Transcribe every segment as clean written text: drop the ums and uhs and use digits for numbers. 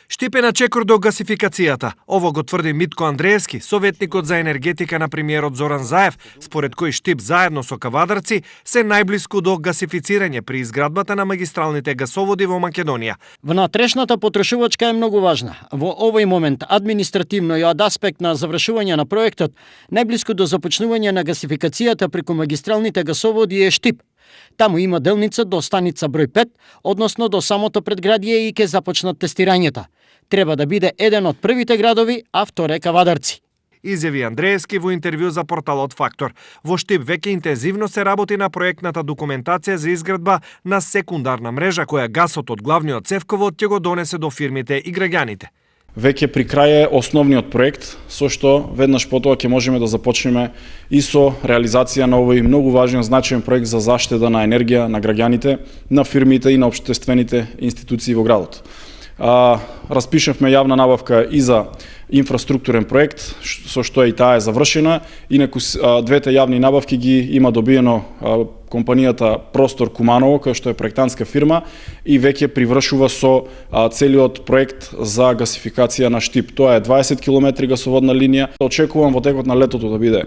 Штип е на чекор до гасификацијата. Ово го тврди Митко Андреевски, советникот за енергетика на премиерот Зоран Заев, според кој Штип заедно со Кавадарци се најблиску до гасифицирање при изградбата на магистралните гасоводи во Македонија. Внатрешната потрошувачка е многу важна. Во овој момент административно и од аспект на завршување на проектот, најблиску до започнување на гасификацијата преку магистралните гасоводи е Штип. Таму има делница до станица број 5, односно до самото предградие и ќе започнат тестирањата. Треба да биде еден од првите градови, а втор е Кавадарци. Изјави Андреевски во интервју за порталот Фактор. Во Штип веќе интензивно се работи на проектната документација за изградба на секундарна мрежа која гасот од главниот цевковод ќе го донесе до фирмите и граѓаните. Веќе при крај е основниот проект, со што веднаш потоа ќе можеме да започнеме и со реализација на овој многу важен значаен проект за заштеда на енергија на граѓаните, на фирмите и на општествените институции во градот. Распишавме јавна набавка и за инфраструктурен проект, со што и таа е завршена. Инаку двете јавни набавки ги има добиено компанијата Простор Куманово, која што е проектантска фирма и веќе привршува со целиот проект за гасификација на Штип. Тоа е 20 км гасоводна линија. Очекувам во текот на летото да биде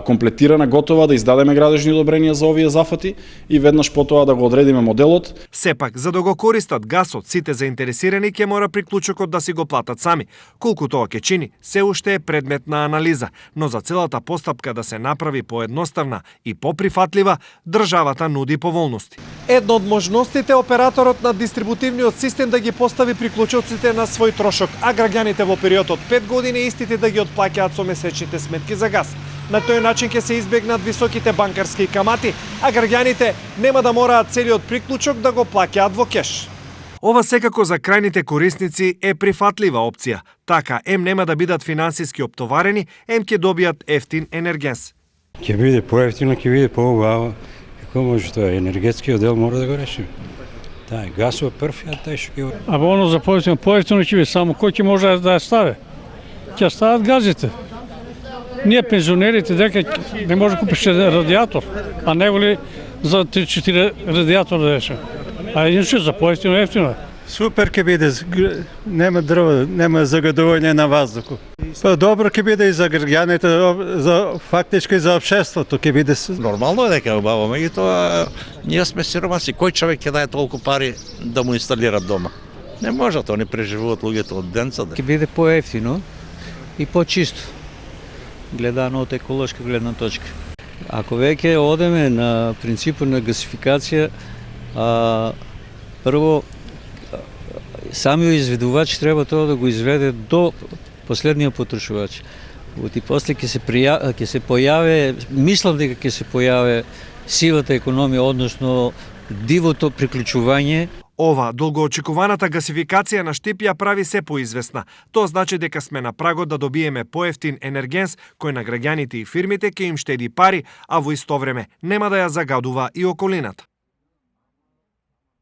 комплетирана, готова, да издадеме градежни одобренија за овие зафати и веднаш потоа да го одредиме моделот. Сепак, за да го користат гасот, сите заинтересирани ќе мора приклучокот да си го платат сами. Колку тоа ќе чини, се уште е предмет на анализа, но за целата постапка да се направи поедноставна и поприфатлива, државата нуди поволности. Една од можностите е операторот на дистрибутивниот систем да ги постави приклучоците на свој трошок, а граѓаните во период од 5 години истите да ги отплаќаат со месечните сметки за газ. На тој начин ќе се избегнат високите банкарски камати, а граѓаните нема да мораат целиот приклучок да го плаќаат во кеш. Ова секако за крајните корисници е прифатлива опција. Така, ем нема да бидат финансиски оптоварени, ем ќе добијат ефтин енергенс. Ќе биде поевтино, ќе биде поубаво. Како може тоа? Енергетскиот дел мора да го реши. Тај гасова прв, а тај што ќе... А оно за поевтино ќе биде само кој ќе може да ја стави? Ќе стават газите. Ние пензионерите дека не може да купиш радиатор, а не воли за 3-4 радиатор да рече. А иначе за поевтино ефтино. Супер ќе биде, нема дрва, нема загадување на воздухот. Па добро ќе биде и за граѓаните, за фактички за општеството ќе биде. Нормално е дека убаво, меѓутоа ние сме сиромаси, кој човек ќе даде толку пари да му инсталираат дома? Не можат, они преживуваат луѓето од денца. Ќе биде поевтино и почисто, гледано од еколошка гледна точка. Ако веќе одеме на принципот на гасификација, прво самиот изведувач треба тоа да го изведе до последниот потрошувач. И после ќе се појаве, мислам дека ќе се појаве сивата економија, односно дивото приклучување. Ова долгоочекуваната гасификација на Штип ја прави се поизвестна. Тоа значи дека сме на прагот да добиеме поевтин енергенс кој на граѓаните и фирмите ќе им штеди пари, а во исто време нема да ја загадува и околината.